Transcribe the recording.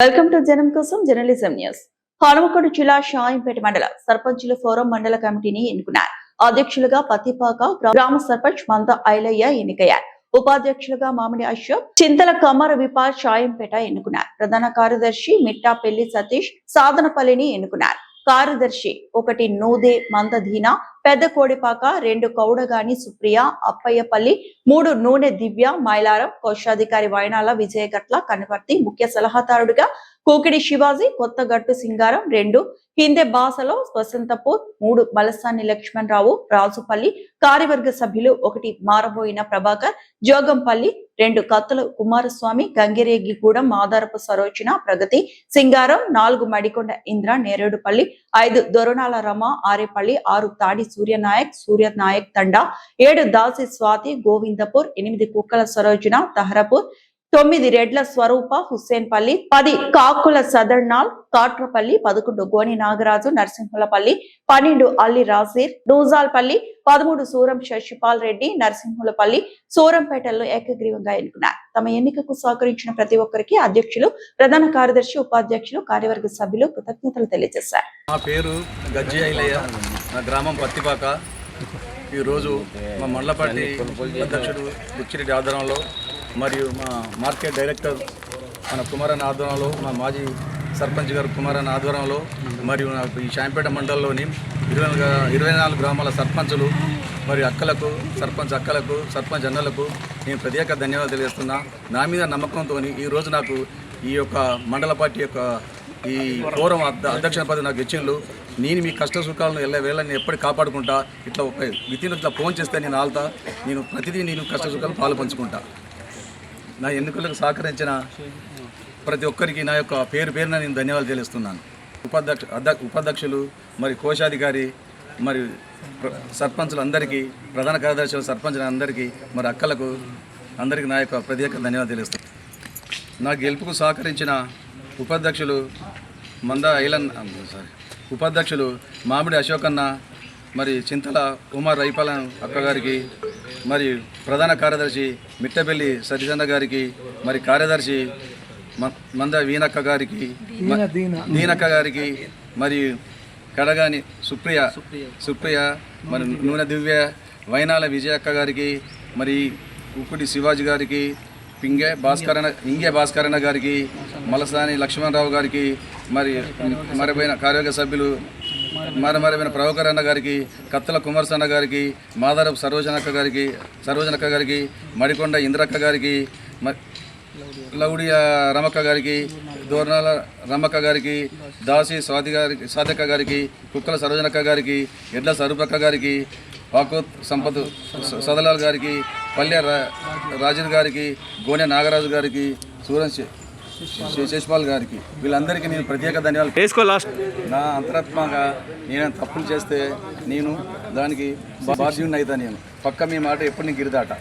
Welcome to జనం కోసం journalism news. Hanumakonda జిల్లా షాయంపేట మండల సర్పంచుల ఫోరం మండల కమిటీని ఎన్నుకున్నారు. అధ్యక్షులుగా పత్తిపాక గ్రామ సర్పంచ్ మంద ఐలయ్య ఎన్నికయ్యారు. ఉపాధ్యక్షులుగా మామిడి అశోక్, చింతల కమర విపాల్ షాయంపేట ఎన్నుకున్నారు. ప్రధాన కార్యదర్శి మిట్టాపల్లి సతీష్ సాధనపల్లిని ఎన్నుకున్నారు. కార్యదర్శి 1 నూదే మందధీన, పెద్ద కోడిపాక, 2 కౌడగాని సుప్రియ, అప్పయ్యపల్లి, 3 నూనె దివ్య, మైలారం, కోశాధికారి వైనాల విజయగట్ల కనపర్తి, ముఖ్య సలహాదారుడిగా కోకిడి శివాజీ, కొత్తగట్టు సింగారం, 2 హిందే బాసలో వసంతపూర్, 3 బలసాని లక్ష్మణరావు, రాజుపల్లి, కార్యవర్గ సభ్యులు 1 మారబోయిన ప్రభాకర్, జోగంపల్లి, 2 కత్తుల కుమారస్వామి, గంగిరేగిగూడెం, మాదారపు సరోజన, ప్రగతి, సింగారం, 4 మడికొండ ఇంద్ర, నేరేడుపల్లి, 5 దొరణాల రమ, ఆరేపల్లి, 6 తాడి సూర్యనాయక్ తండా, 7 దాసి స్వాతి, గోవిందపూర్, 8 కుక్కల సరోజన, తహరపూర్, 9 రెడ్ల స్వరూప, హుస్సేన్పల్లి, 10 కాకుల సదర్నాల్, కాట్రపల్లి, 11 గోని నాగరాజు, నరసింహులపల్లి, 12 అల్లి రాజీర్, నూజాల్పల్లి, 13 సూరం శశిపాల్ రెడ్డి, నరసింహులపల్లి, సూరంపేటల్లో ఏకగ్రీవంగా ఎన్నుకున్నారు. తమ ఎన్నికకు సహకరించిన ప్రతి ఒక్కరికి అధ్యక్షులు, ప్రధాన కార్యదర్శి, ఉపాధ్యక్షులు, కార్యవర్గ సభ్యులు కృతజ్ఞతలు తెలియజేశారు. నా పేరు గజ్జి ఐలయ్య, నా గ్రామం పత్తిపాక. ఈరోజు మా మండలపాటి అధ్యక్షుడు బుచ్చిరెడ్డి ఆధ్వర్యంలో మరియు మా మార్కెట్ డైరెక్టర్ మన కుమారన్ ఆధ్వర్యంలో, మా మాజీ సర్పంచ్ గారు కుమారన్ ఆధ్వర్యంలో మరియు నాకు ఈ షాంపేట మండలంలోని 24 గ్రామాల సర్పంచులు మరియు అక్కలకు, సర్పంచ్ అన్నలకు నేను ప్రత్యేక ధన్యవాదాలు తెలియజేస్తున్నా. నా మీద నమ్మకంతో ఈరోజు నాకు ఈ యొక్క మండల పార్టీ యొక్క ఈ ఫోరం అధ్యక్ష పదవి నాకు ఇచ్చిండ్రు. నేను మీ కష్ట సుఖాలను వేళని ఎప్పటికీ కాపాడుకుంటా. ఇట్లా ఇట్లా ఫోన్ చేస్తే నేను ఆల్తా, నేను ప్రతిదీ నేను కష్ట సుఖాలు పాలు పంచుకుంటా. నా ఎన్నికలకు సహకరించిన ప్రతి ఒక్కరికి నా యొక్క పేరున నేను ధన్యవాదాలు తెలుస్తున్నాను. ఉపాధ్యక్షులు మరి కోశాధికారి మరి సర్పంచులందరికీ, ప్రధాన కార్యదర్శులు, సర్పంచులు అందరికీ, మరి అక్కలకు అందరికీ నా యొక్క ప్రత్యేక ధన్యవాదాలు తెలుస్తున్నాను. నా గెలుపుకు సహకరించిన ఉపాధ్యక్షులు మామిడి అశోకన్న, మరి చింతల ఉమర్ రైపాలన్ అక్కగారికి, మరి ప్రధాన కార్యదర్శి మిట్టపల్లి సతీషన్న గారికి, మరి కార్యదర్శి మంద వీనక్క గారికి, దీనక్క గారికి, మరి కడగాని సుప్రియ, మరి నూనె దివ్య, వైనాల విజయక్క గారికి, మరి ఉక్కుడి శివాజీ గారికి, ఇంగే భాస్కరణ గారికి, మలసాని లక్ష్మణరావు గారికి, మరి మరబైన కార్యవర్గ సభ్యులు మరబైన ప్రభాకర్ అన్న గారికి, కత్తల కుమారసన్న గారికి, మాదారపు సరోజనక్క గారికి, మడికొండ ఇంద్రక్క గారికి, లౌడియ రమక్క గారికి, దోర్నాల రమక్క గారికి, దాసి స్వాతిక గారికి, కుక్కల సరోజనక్క గారికి, ఎడ్ల సరూపక్క గారికి, వాకోత్ సంపత్ సదలాల్ గారికి, పల్లె రాజీవ్ గారికి, గోనె నాగరాజు గారికి, సూరన్ శేషపాల్ గారికి, వీళ్ళందరికీ నేను ప్రత్యేక ధన్యవాదాలు. నా అంతరాత్మగా నేను తప్పులు చేస్తే నేను దానికి బాధ్యుడిని అవుతాను. నేను పక్క మీ మాట ఎప్పుడు నీకు గిరిదాట.